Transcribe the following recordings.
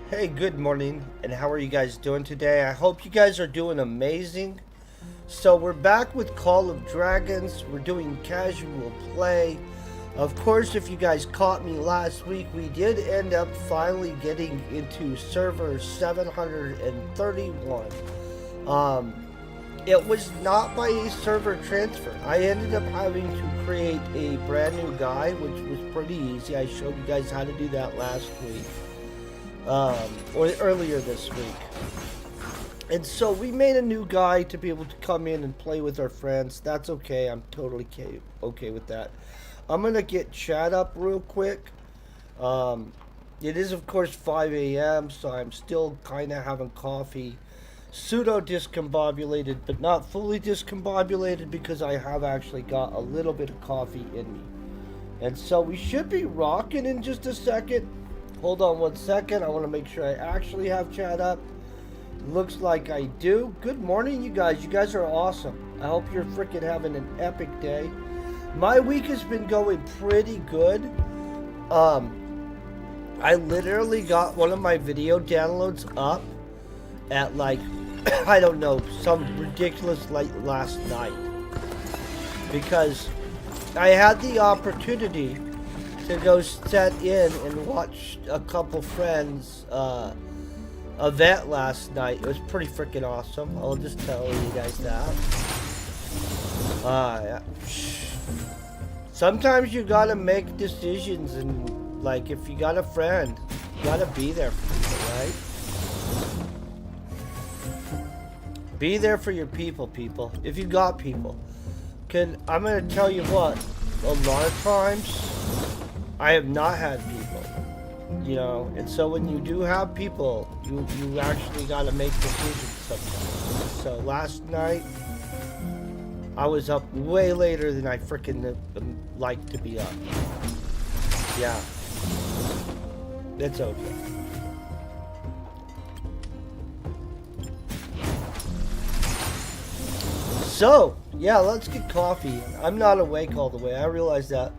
Hey, good morning, and how are you guys doing today? I hope you guys are doing amazing. So, we're back with Call of Dragons. We're doing casual play. Of course, if you guys caught me last week, we did end up finally getting into server 731. Um, it was not by a server transfer. I ended up having to create a brand new guy, which was pretty easy. I showed you guys how to do that last week. Or earlier this week. And so we made a new guy to be able to come in and play with our friends. That's okay. I'm totally okay with that. I'm going to get chat up real quick. It is, of course, 5 a.m., so I'm still kind of having coffee. Pseudo discombobulated, but not fully discombobulated because I have actually got a little bit of coffee in me. And so we should be rocking in just a second. Hold on one second. I want to make sure I actually have chat up. Looks like I do. Good morning, you guys. You guys are awesome. I hope you're freaking having an epic day. My week has been going pretty good. I literally got one of my video downloads up at like, I don't know, some ridiculous like last night. Because I had the opportunity to go set in and watch a couple friends event last night. It was pretty freaking awesome. I'll just tell you guys that. Sometimes you gotta make decisions, and like if you got a friend, you gotta be there for people, right? Be there for your people. If you got people. I'm gonna tell you what, a lot of times I have not had people, you know, and so when you do have people, you actually got to make decisions sometimes. So last night, I was up way later than I freaking like to be up. Yeah, it's okay. So, yeah, let's get coffee. I'm not awake all the way. I realize that.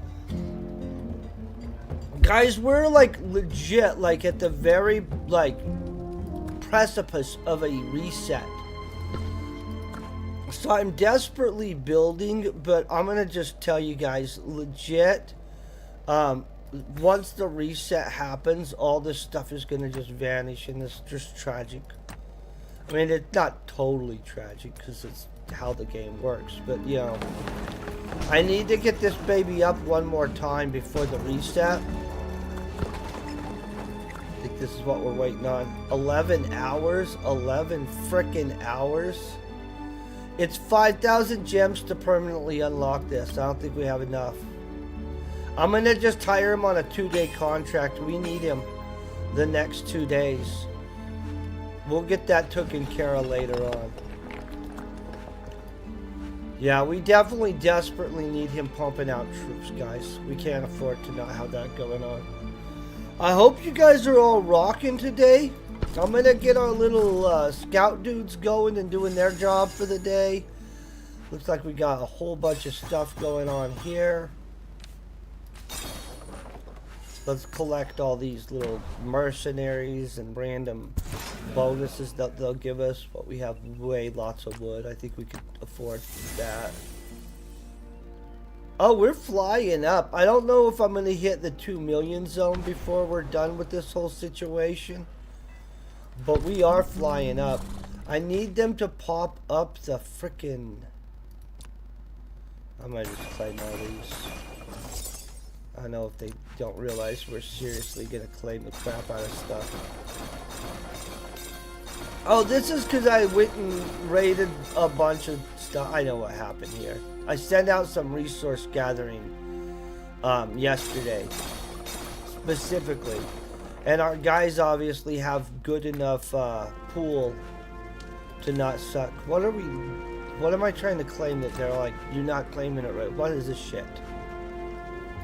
Guys, we're like legit like at the very like precipice of a reset. So I'm desperately building, but I'm gonna just tell you guys legit, once the reset happens, all this stuff is gonna just vanish, and it's just tragic. I mean, it's not totally tragic because it's how the game works, but you know, I need to get this baby up one more time before the reset. I think this is what we're waiting on. 11 hours? 11 frickin' hours? It's 5,000 gems to permanently unlock this. I don't think we have enough. I'm gonna just hire him on a 2-day contract. We need him the next 2 days. We'll get that taken care of later on. Yeah, we definitely desperately need him pumping out troops, guys. We can't afford to not have that going on. I hope you guys are all rocking today. I'm gonna get our little scout dudes going and doing their job for the day. Looks like we got a whole bunch of stuff going on here. Let's collect all these little mercenaries and random bonuses that they'll give us. But we have way lots of wood. I think we could afford that. Oh, we're flying up. I don't know if I'm going to hit the 2 million zone before we're done with this whole situation. But we are flying up. I need them to pop up the frickin'... I might just claim all these. I know if they don't realize we're seriously going to claim the crap out of stuff. Oh, this is because I went and raided a bunch of stuff. I know what happened here. I sent out some resource gathering yesterday, specifically. And our guys obviously have good enough pool to not suck. What am I trying to claim that they're like, you're not claiming it right? What is this shit?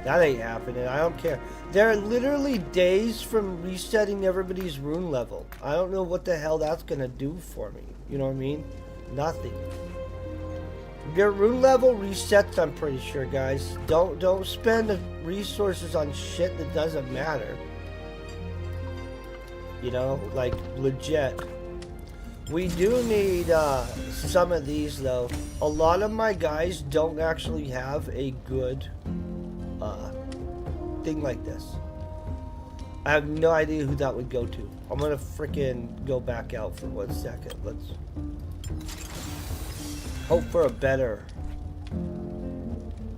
That ain't happening. I don't care. They're literally days from resetting everybody's rune level. I don't know what the hell that's gonna do for me. You know what I mean? Nothing. Your rune level resets, I'm pretty sure, guys. Don't spend resources on shit that doesn't matter. You know, like legit. We do need some of these though. A lot of my guys don't actually have a good thing like this. I have no idea who that would go to. I'm gonna freaking go back out for 1 second. Let's hope for a better.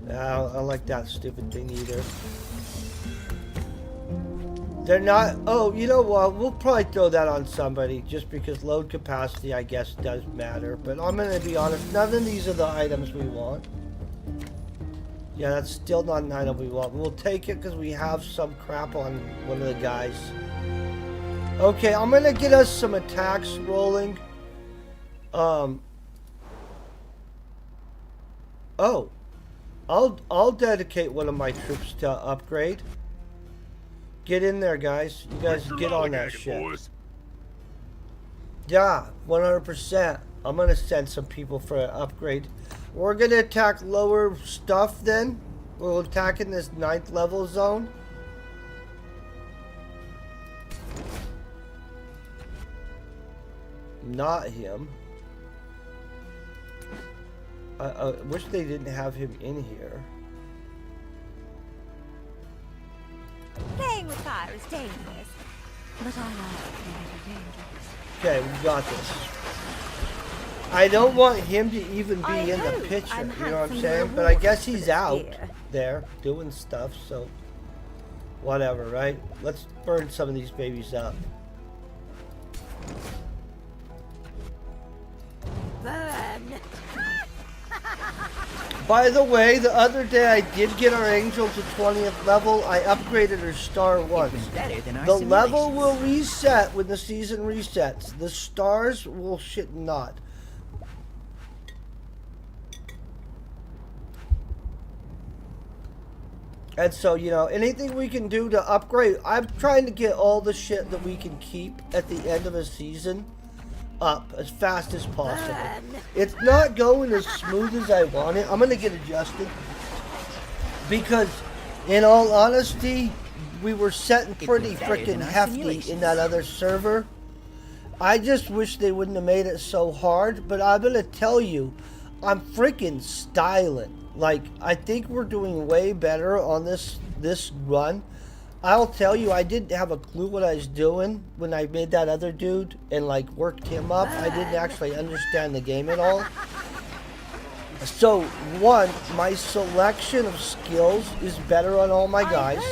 I don't like that stupid thing either. They're not. Oh, you know what? We'll probably throw that on somebody just because load capacity, I guess, does matter. But I'm gonna be honest. None of these are the items we want. Yeah, that's still not an item we want. We'll take it because we have some crap on one of the guys. Okay, I'm gonna get us some attacks rolling. Oh, I'll dedicate one of my troops to upgrade. Get in there, guys. You guys get on that shit. Boys. Yeah, 100%. I'm gonna send some people for an upgrade. We're gonna attack lower stuff then. We'll attack in this 9th level zone. Not him. I wish they didn't have him in here. Playing with fire is dangerous, but I like playing dangerous. Okay, we got this. I don't want him to even be in the picture, you know what I'm saying? But I guess he's out there doing stuff, so whatever, right? Let's burn some of these babies up. Burn! By the way, the other day I did get our angel to 20th level. I upgraded her star once. The level will reset when the season resets. The stars will shit not. And so, you know, anything we can do to upgrade. I'm trying to get all the shit that we can keep at the end of a season up as fast as possible. It's not going as smooth as I want it. I'm going to get adjusted. Because, in all honesty, we were setting pretty freaking hefty in that other server. I just wish they wouldn't have made it so hard. But I'm going to tell you, I'm freaking styling. Like, I think we're doing way better on this run. I'll tell you, I didn't have a clue what I was doing when I made that other dude and, like, worked him up. I didn't actually understand the game at all. So, one, my selection of skills is better on all my guys.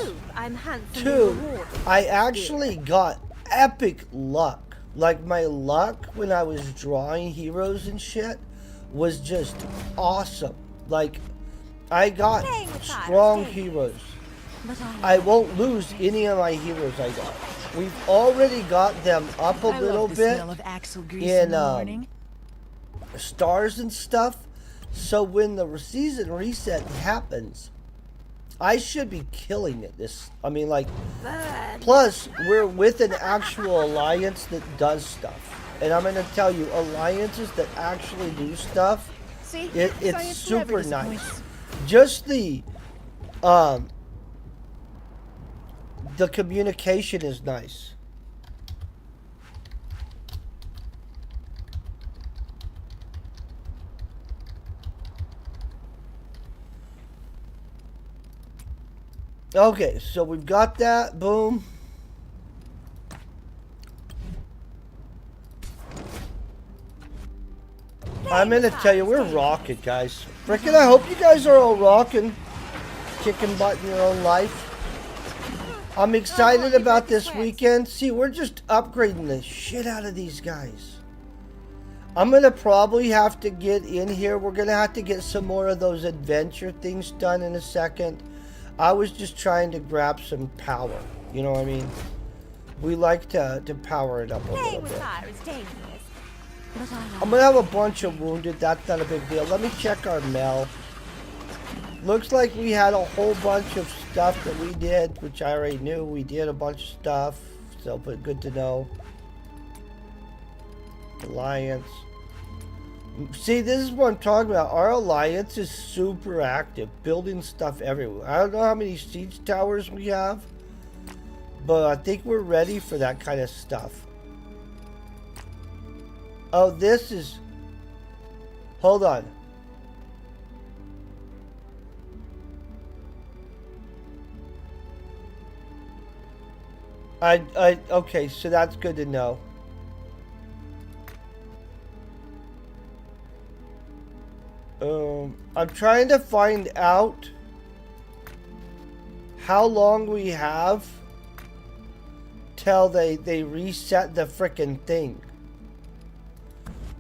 Two, I actually got epic luck. Like, my luck when I was drawing heroes and shit was just awesome. Like, I got strong heroes. I won't lose any of my heroes I got. We've already got them up a little bit in stars and stuff. So when the season reset happens, I should be killing it. Plus, we're with an actual alliance that does stuff. And I'm going to tell you, alliances that actually do stuff, it's super nice. Just the communication is nice. Okay, so we've got that. Boom. I'm gonna tell you, we're rocking, guys. Frickin', I hope you guys are all rocking. Kicking butt in your own life. I'm excited about this weekend. See, we're just upgrading the shit out of these guys. I'm going to probably have to get in here. We're going to have to get some more of those adventure things done in a second. I was just trying to grab some power. You know what I mean? We like to power it up a little bit. I'm going to have a bunch of wounded. That's not a big deal. Let me check our mail. Looks like we had a whole bunch of stuff that we did, which I already knew. We did a bunch of stuff, so but good to know. Alliance. See, this is what I'm talking about. Our alliance is super active, building stuff everywhere. I don't know how many siege towers we have, But I think we're ready for that kind of stuff. Oh, this is... Hold on. Okay, so that's good to know. I'm trying to find out how long we have till they reset the frickin' thing.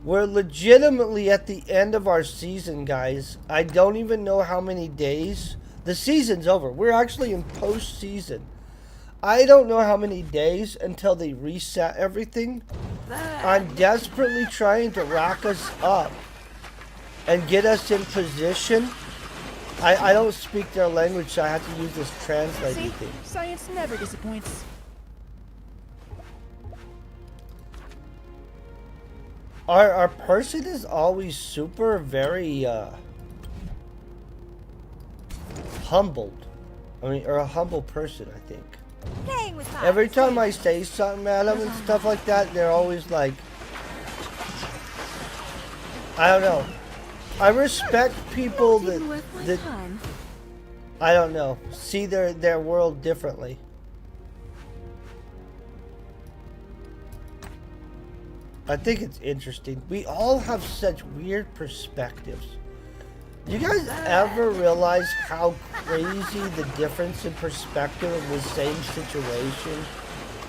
We're legitimately at the end of our season, guys. I don't even know how many days. The season's over. We're actually in post-season. I don't know how many days until they reset everything. I'm desperately trying to rack us up and get us in position. I don't speak their language, so I have to use this translating thing. Science never disappoints. Our person is always super very humbled. I mean, or a humble person, I think. Playing with fire. Every time I say something at them and stuff like that, they're always like, I don't know. I respect people Not even worth my that time. I don't know, see their world differently. I think it's interesting. We all have such weird perspectives. You guys ever realize how crazy the difference in perspective of the same situation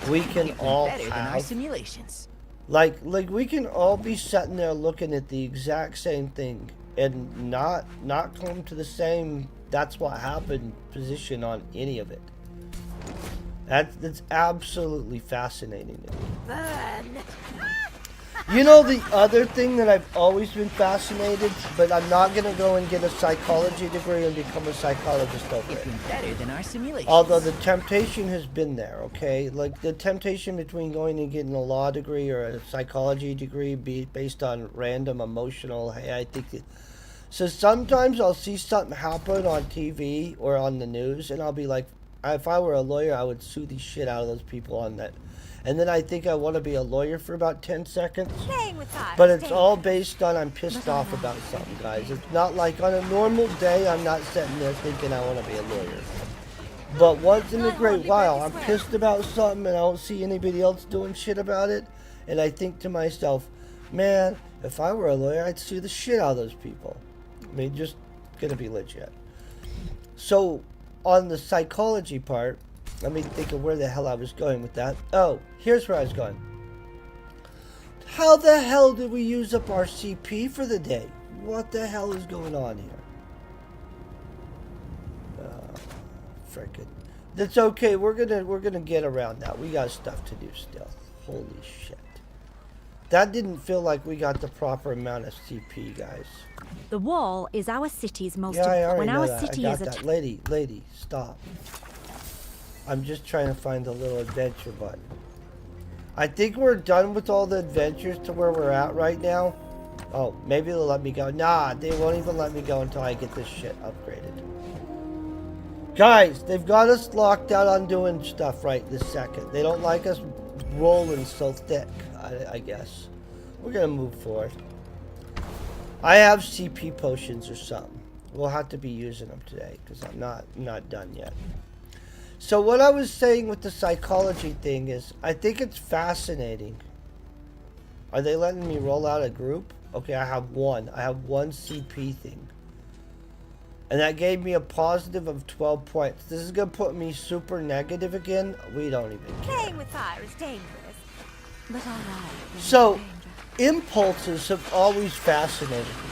we can all Better than our have? simulations. Like we can all be sitting there looking at the exact same thing and not come to the same "that's what happened" position on any of it. That's absolutely fascinating to me. Burn. You know, the other thing that I've always been fascinated, but I'm not going to go and get a psychology degree and become a psychologist over It's it. been better than our simulations. Although the temptation has been there, okay? Like the temptation between going and getting a law degree or a psychology degree based on random emotional, hey, I think it. So sometimes I'll see something happen on TV or on the news and I'll be like, if I were a lawyer, I would sue the shit out of those people on that. And then I think I want to be a lawyer for about 10 seconds. Playing with fire. But it's all based on I'm pissed off about something, guys. It's not like on a normal day I'm not sitting there thinking I want to be a lawyer. But once in a great while I'm pissed about something and I don't see anybody else doing shit about it. And I think to myself, man, if I were a lawyer, I'd sue the shit out of those people. I mean, just gonna be legit. So on the psychology part, let me think of where the hell I was going with that. Oh, here's where I was going. How the hell did we use up our CP for the day? What the hell is going on here? Frickin'. That's okay. We're gonna get around that. We got stuff to do still. Holy shit. That didn't feel like we got the proper amount of CP, guys. The wall is our city's most. Yeah, I already when know our that. city I is got that. Lady, stop. I'm just trying to find the little adventure button. I think we're done with all the adventures to where we're at right now. Oh, maybe they'll let me go. Nah, they won't even let me go until I get this shit upgraded. Guys, they've got us locked out on doing stuff right this second. They don't like us rolling so thick, I guess. We're gonna move forward. I have CP potions or something. We'll have to be using them today because I'm not done yet. So what I was saying with the psychology thing is, I think it's fascinating. Are they letting me roll out a group? Okay, I have one. I have one CP thing. And that gave me a positive of 12 points. This is going to put me super negative again. We don't even care. Playing with fire is dangerous. But I like. So, impulses have always fascinated me.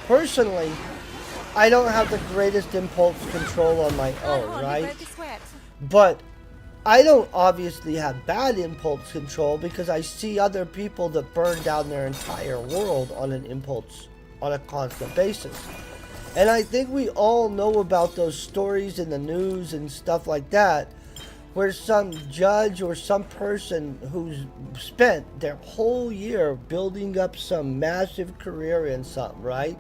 Personally, I don't have the greatest impulse control on my own, right? But I don't obviously have bad impulse control because I see other people that burn down their entire world on an impulse on a constant basis. And I think we all know about those stories in the news and stuff like that where some judge or some person who's spent their whole year building up some massive career in something, right?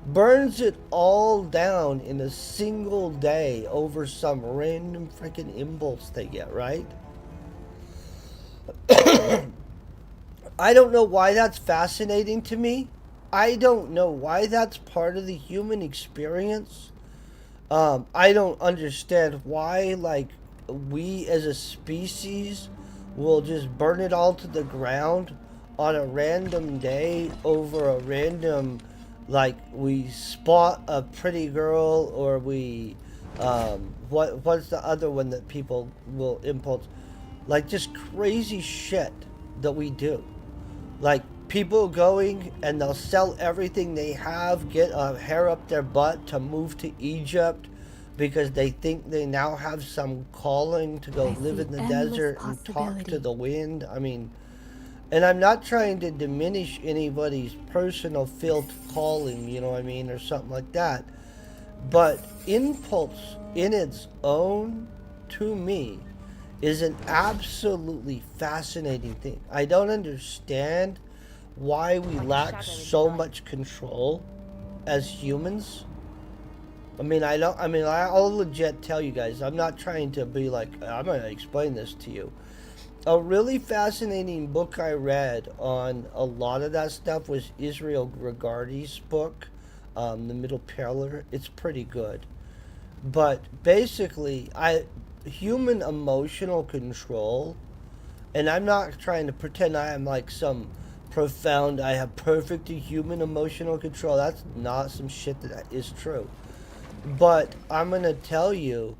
burns it all down in a single day over some random freaking impulse they get, right? I don't know why that's fascinating to me. I don't know why that's part of the human experience. I don't understand why, like, we as a species will just burn it all to the ground on a random day over a random, like, we spot a pretty girl, or we, what's the other one that people will impulse? Like, just crazy shit that we do. Like, people going and they'll sell everything they have, get a hair up their butt to move to Egypt because they think they now have some calling to go I live see in the endless desert and talk to possibility. the wind. I mean, and I'm not trying to diminish anybody's personal felt calling, you know what I mean, or something like that. But impulse in its own, to me, is an absolutely fascinating thing. I don't understand why we lack so much control as humans. I'll legit tell you guys, I'm not trying to be like, I'm going to explain this to you. A really fascinating book I read on a lot of that stuff was Israel Regardie's book, The Middle Pillar. It's pretty good. But basically, human emotional control, and I'm not trying to pretend I am like some profound, I have perfect human emotional control. That's not some shit that is true. But I'm going to tell you,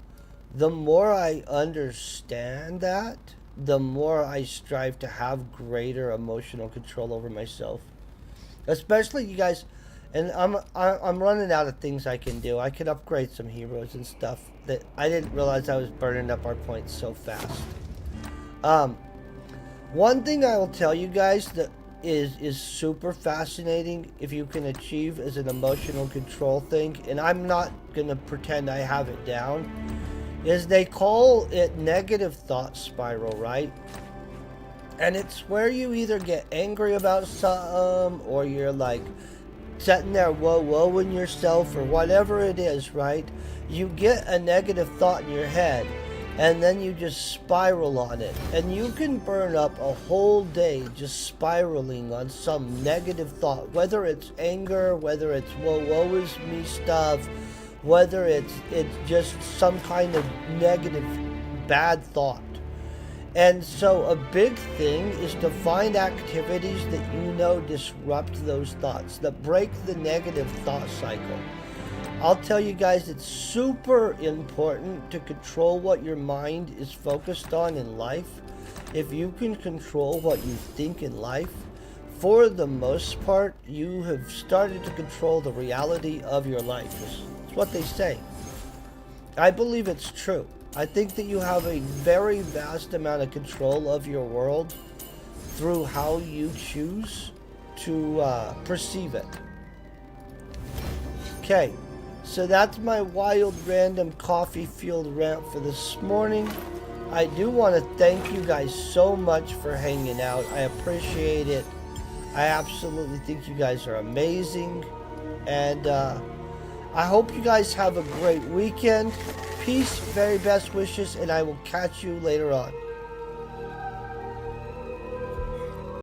the more I understand that, the more I strive to have greater emotional control over myself. Especially you guys, and I'm running out of things I can do. I could upgrade some heroes and stuff that I didn't realize I was burning up our points so fast. One thing I will tell you guys that is super fascinating if you can achieve as an emotional control thing, and I'm not gonna pretend I have it down, is they call it negative thought spiral, right? And it's where you either get angry about something, or you're like sitting there whoa-whoaing yourself, or whatever it is, right? You get a negative thought in your head, and then you just spiral on it. And you can burn up a whole day just spiraling on some negative thought, whether it's anger, whether it's woe is me stuff, whether it's just some kind of negative bad thought. And so a big thing is to find activities that you know disrupt those thoughts, that break the negative thought cycle. I'll tell you guys, it's super important to control what your mind is focused on in life. If you can control what you think in life, for the most part, you have started to control the reality of your life. It's what they say. I believe it's true. I think that you have a very vast amount of control of your world through how you choose to perceive it. Okay. So that's my wild random coffee fueled rant for this morning. I do want to thank you guys so much for hanging out. I appreciate it. I absolutely think you guys are amazing. And I hope you guys have a great weekend. Peace, very best wishes, and I will catch you later on.